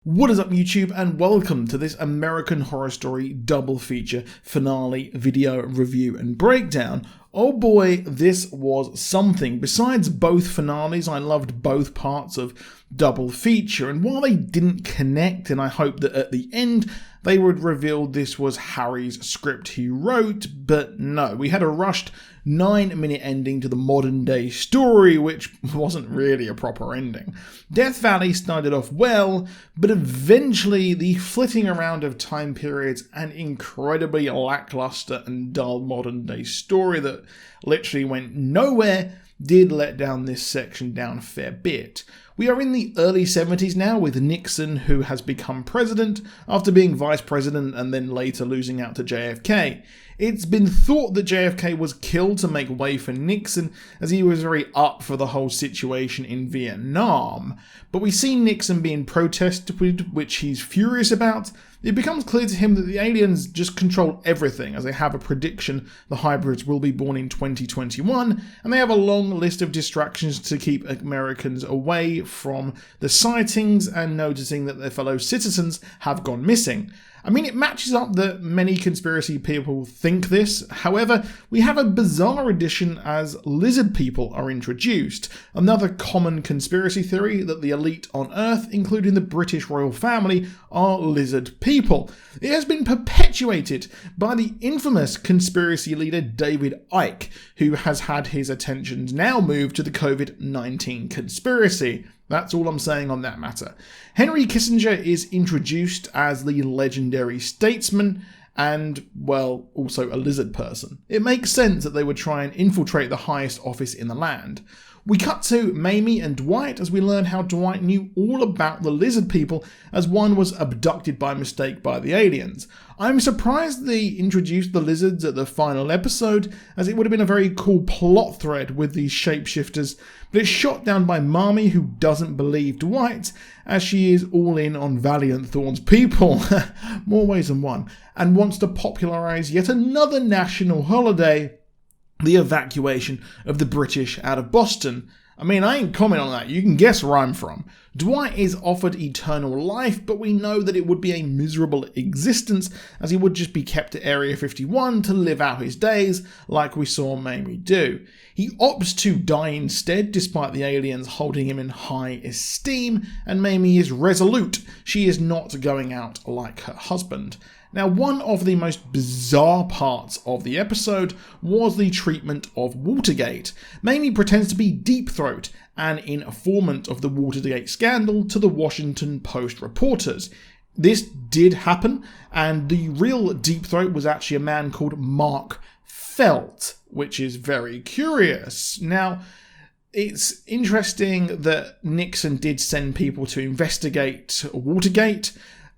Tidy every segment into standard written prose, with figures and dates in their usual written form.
What is up YouTube, and welcome to this American Horror Story double feature finale video review and breakdown. Oh boy, this was something. Besides both finales, I loved both parts of double feature, and while they didn't connect, and I hope that at the end they would reveal this was Harry's script he wrote, but no, we had a rushed 9-minute ending to the modern day story, which wasn't really a proper ending. Death Valley started off well, but eventually the flitting around of time periods and incredibly lackluster and dull modern day story that literally went nowhere did let down this section down a fair bit. We are in the early 70s now, with Nixon, who has become president after being vice president and then later losing out to JFK. It's been thought that JFK was killed to make way for Nixon, as he was very up for the whole situation in Vietnam. But we see Nixon being protested, which he's furious about. It becomes clear to him that the aliens just control everything, as they have a prediction the hybrids will be born in 2021, and they have a long list of distractions to keep Americans away from the sightings and noticing that their fellow citizens have gone missing. I mean, it matches up that many conspiracy people think this. However, we have a bizarre addition as lizard people are introduced. Another common conspiracy theory that the elite on Earth, including the British royal family, are lizard people. It has been perpetuated by the infamous conspiracy leader David Icke, who has had his attentions now moved to the COVID-19 conspiracy. That's all I'm saying on that matter. Henry Kissinger is introduced as the legendary statesman and, well, also a lizard person. It makes sense that they would try and infiltrate the highest office in the land. We cut to Mamie and Dwight as we learn how Dwight knew all about the lizard people, as one was abducted by mistake by the aliens. I'm surprised they introduced the lizards at the final episode, as it would have been a very cool plot thread with these shapeshifters, but it's shot down by Mamie, who doesn't believe Dwight, as she is all in on Valiant Thorn's people, more ways than one, and wants to popularise yet another national holiday, the evacuation of the British out of Boston. I mean, I ain't commenting on that, you can guess where I'm from. Dwight is offered eternal life, but we know that it would be a miserable existence, as he would just be kept at Area 51 to live out his days, like we saw Mamie do. He opts to die instead, despite the aliens holding him in high esteem, and Mamie is resolute. She is not going out like her husband. Now, one of the most bizarre parts of the episode was the treatment of Watergate. Mamie pretends to be Deep Throat, an informant of the Watergate scandal, to the Washington Post reporters. This did happen, and the real Deep Throat was actually a man called Mark Felt, which is very curious. Now, it's interesting that Nixon did send people to investigate Watergate,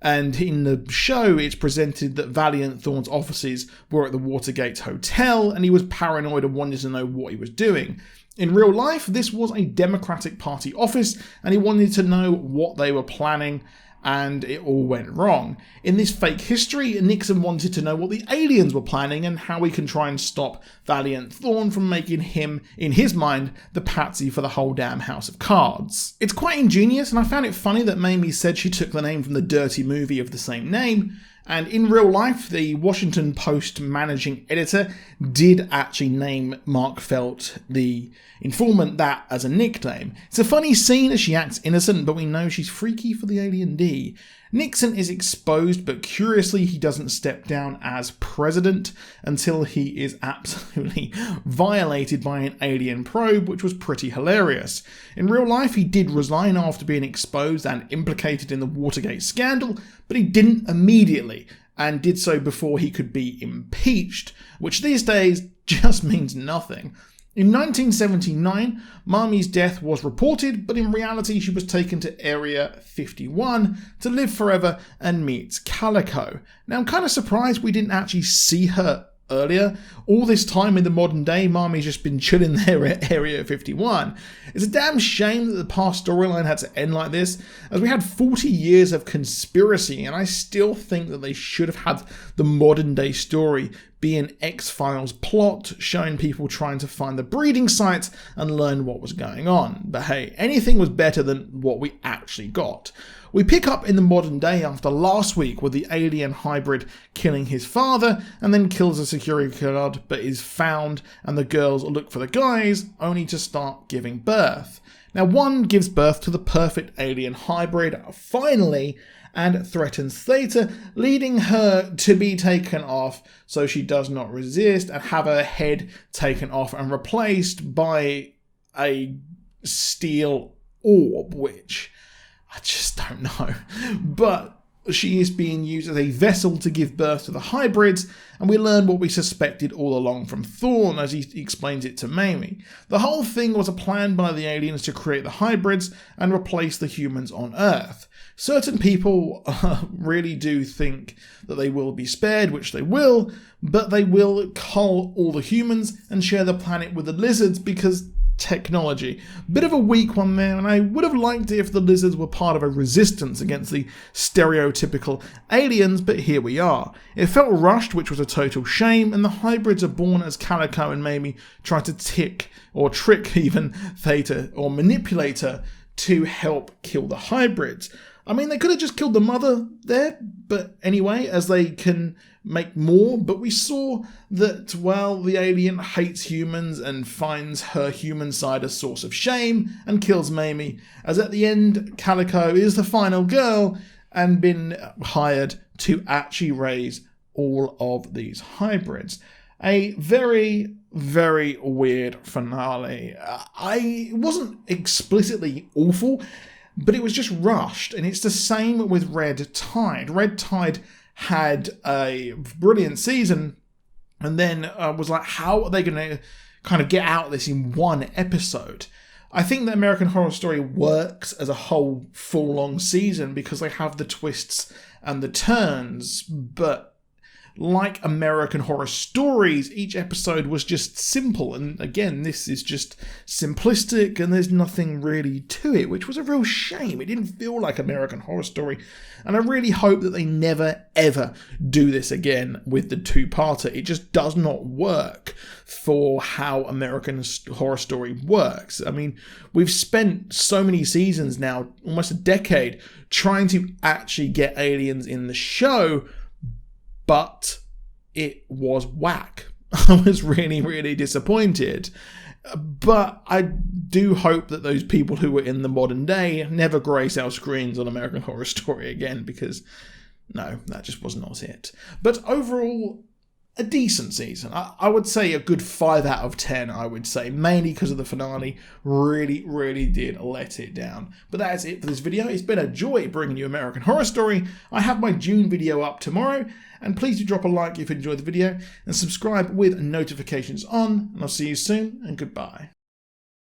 and in the show, it's presented that Valiant Thorn's offices were at the Watergate Hotel, and he was paranoid and wanted to know what he was doing. In real life, this was a Democratic Party office, and he wanted to know what they were planning, and it all went wrong. In this fake history, Nixon wanted to know what the aliens were planning and how we can try and stop Valiant Thorn from making him, in his mind, the patsy for the whole damn house of cards. It's quite ingenious, and I found it funny that Mamie said she took the name from the dirty movie of the same name. And in real life, the Washington Post managing editor did actually name Mark Felt, the informant, that as a nickname. It's a funny scene as she acts innocent, but we know she's freaky for the alien D. Nixon is exposed, but curiously he doesn't step down as president until he is absolutely violated by an alien probe, which was pretty hilarious. In real life, he did resign after being exposed and implicated in the Watergate scandal, but he didn't immediately, and did so before he could be impeached, which these days just means nothing. In 1979, Mamie's death was reported, but in reality she was taken to Area 51 to live forever and meet Calico. Now, I'm kind of surprised we didn't actually see her earlier. All this time in the modern day, Mamie's just been chilling there at Area 51. It's a damn shame that the past storyline had to end like this, as we had 40 years of conspiracy, and I still think that they should have had the modern day story be an X-Files plot showing people trying to find the breeding sites and learn what was going on. But hey, anything was better than what we actually got. We pick up in the modern day after last week with the alien hybrid killing his father and then kills a security guard but is found, and the girls look for the guys only to start giving birth. Now one gives birth to the perfect alien hybrid finally and threatens Theta, leading her to be taken off so she does not resist and have her head taken off and replaced by a steel orb, which I just don't know. But she is being used as a vessel to give birth to the hybrids, and we learn what we suspected all along from Thorne as he explains it to Mamie. The whole thing was a plan by the aliens to create the hybrids and replace the humans on Earth. Certain people really do think that they will be spared, which they will, but they will cull all the humans and share the planet with the lizards because technology. Bit of a weak one there, and I would have liked it if the lizards were part of a resistance against the stereotypical aliens, but here we are. It felt rushed, which was a total shame, and the hybrids are born as Calico and Mamie try to trick even Theta or manipulate her to help kill the hybrids. I mean, they could have just killed the mother there, but anyway, as they can make more. But we saw that, well, the alien hates humans and finds her human side a source of shame and kills Mamie, as at the end, Calico is the final girl and been hired to actually raise all of these hybrids. A very, very weird finale. It wasn't explicitly awful, but it was just rushed, and it's the same with Red Tide. Red Tide had a brilliant season, and then was like, how are they going to kind of get out of this in one episode? I think that American Horror Story works as a whole full-long season because they have the twists and the turns, but like American Horror Stories, each episode was just simple, and again, this is just simplistic and there's nothing really to it, which was a real shame. It didn't feel like American Horror Story, and I really hope that they never ever do this again with the two-parter. It just does not work for how American Horror Story works. I mean, we've spent so many seasons now, almost a decade, trying to actually get aliens in the show, but it was whack. I was really, really disappointed. But I do hope that those people who were in the modern day never grace our screens on American Horror Story again, because no, that just was not it. But overall, a decent season. I would say a good 5 out of 10, I would say, mainly because of the finale. Really, really did let it down. But that is it for this video. It's been a joy bringing you American Horror Story. I have my June video up tomorrow, and please do drop a like if you enjoyed the video, and subscribe with notifications on, and I'll see you soon, and goodbye.